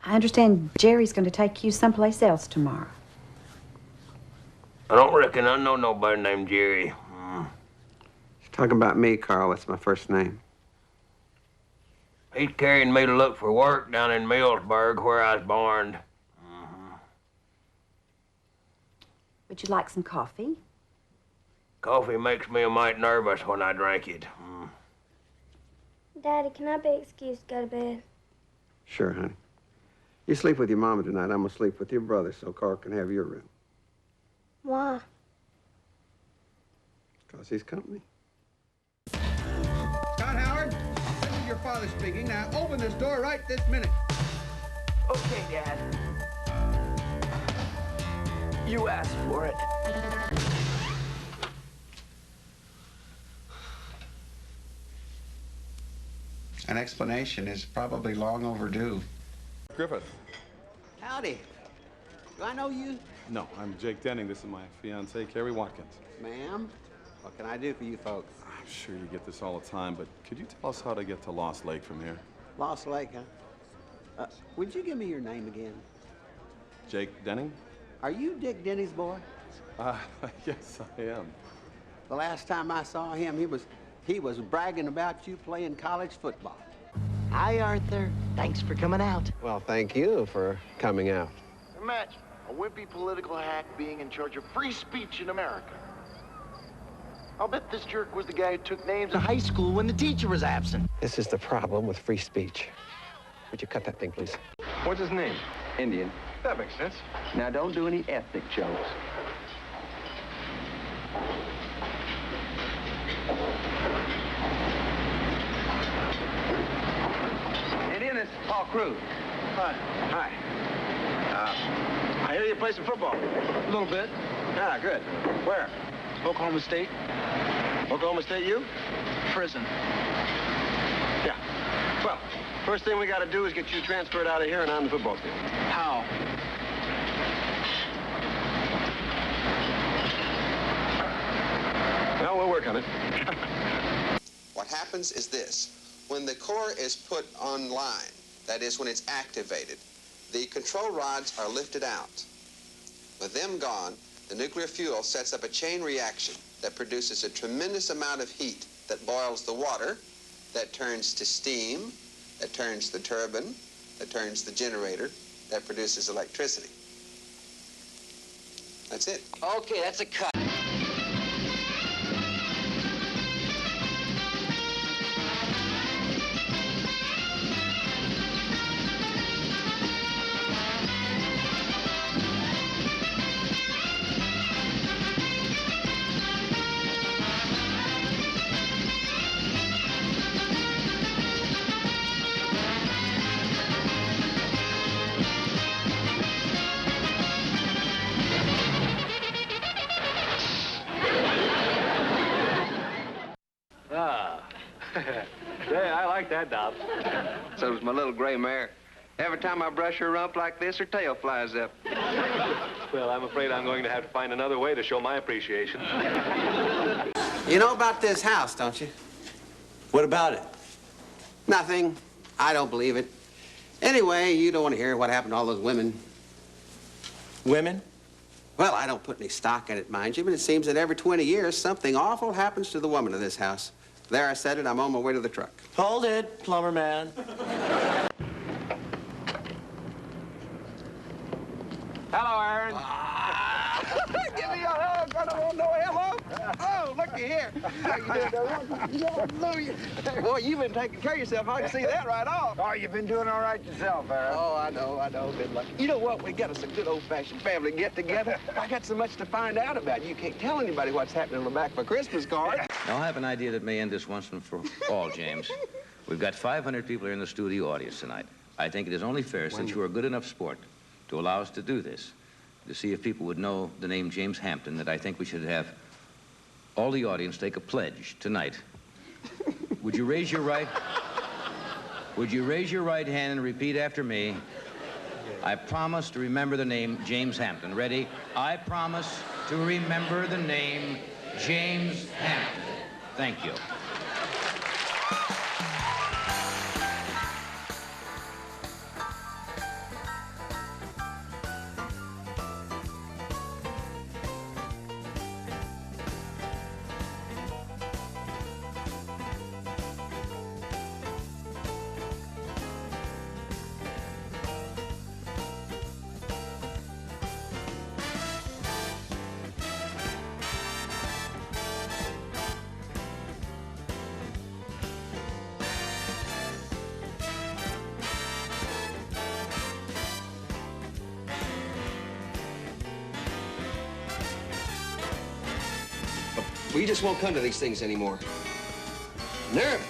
I understand Jerry's going to take you someplace else tomorrow. I don't reckon I know nobody named Jerry. She's talking about me, Carl. That's my first name. He's carrying me to look for work down in Millsburg, where I was born. Would you like some coffee? Coffee makes me a mite nervous when I drink it. Daddy, can I be excused to go to bed? Sure, honey. You sleep with your mama tonight. I'm gonna sleep with your brother so Carl can have your room. Why? Because he's company. Scott Howard, this is your father speaking. Now open this door right this minute. Okay, Dad. You asked for it. An explanation is probably long overdue. Griffith. Howdy. Do I know you? No, I'm Jake Denning. This is my fiancée, Carrie Watkins. Ma'am, what can I do for you folks? I'm sure you get this all the time, but could you tell us how to get to Lost Lake from here? Lost Lake, huh? Would you give me your name again? Jake Denning? Are you Dick Denny's boy? Yes, I am. The last time I saw him, he was bragging about you playing college football. Hi, Arthur. Thanks for coming out. Well, thank you for coming out. Imagine a wimpy political hack being in charge of free speech in America. I'll bet this jerk was the guy who took names To high school when the teacher was absent. This is the problem with free speech. Would you cut that thing, please? What's his name? Indian. That makes sense. Now, don't do any ethnic jokes. Indian, it's Paul Cruz. Hi. Hi. I hear you play some football. A little bit. Ah, good. Where? Oklahoma State. Oklahoma State U? Prison. Yeah. Well, first thing we got to do is get you transferred out of here and on the football field. How? Well, we'll work on it. What happens is this. When the core is put online, that is when it's activated, the control rods are lifted out. With them gone, the nuclear fuel sets up a chain reaction that produces a tremendous amount of heat that boils the water, that turns to steam, that turns the turbine, that turns the generator, that produces electricity. That's it. Okay, that's a cut. Yeah, I like that, Dobbs. So does my little gray mare. Every time I brush her rump like this, her tail flies up. Well, I'm afraid I'm going to have to find another way to show my appreciation. You know about this house, don't you? What about it? Nothing. I don't believe it. Anyway, you don't want to hear what happened to all those women. Women? Well, I don't put any stock in it, mind you, but it seems that every 20 years, something awful happens to the woman of this house. There, I said it. I'm on my way to the truck. Hold it, plumber man. Hello, Aaron. Give me a hug. I don't want no hello. Oh, looky here. How you doing? Hallelujah. Boy, you've been taking care of yourself. I can see that right off. Oh, you've been doing all right yourself, Aaron. Oh, I know. Been lucky. You know what? We got us a good old-fashioned family get-together. I got so much to find out about. You can't tell anybody what's happening on the back of a Christmas card. Now, I have an idea that may end this once and for all, James. We've got 500 people here in the studio audience tonight. I think it is only fair, since you are a good enough sport, to allow us to do this, to see if people would know the name James Hampton, that I think we should have all the audience take a pledge tonight. Would you raise your right hand and repeat after me? I promise to remember the name James Hampton. Ready? I promise to remember the name James Hampton. Thank you. We just won't come to these things anymore. Nerve.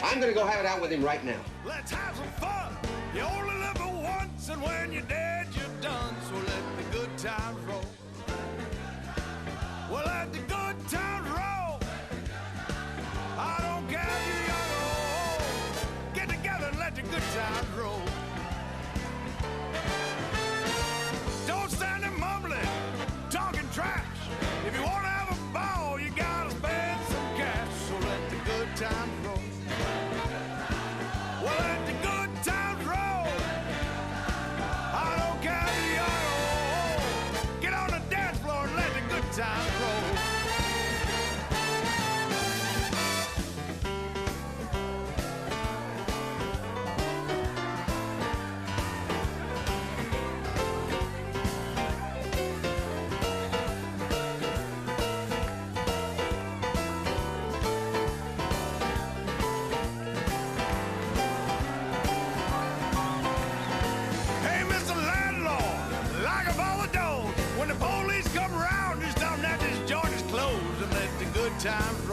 I'm gonna go have it out with him right now. Let's have some fun. You only live but once, and when you're dead, you're done. So let the good times roll. Well, let the good times roll. I don't care if you're young or old. Get together and let the good times roll. Don't stand there mumbling, talking trash. If you want to have a ball, you gotta spend some cash. So let the good times roll. Well, let the good times roll. I don't care if you're young or old. Get on the dance floor and let the good times roll. Hey, Mr. Landlord, lock up all the doors. When the police come around, just tell them that this joint is closed and let the good times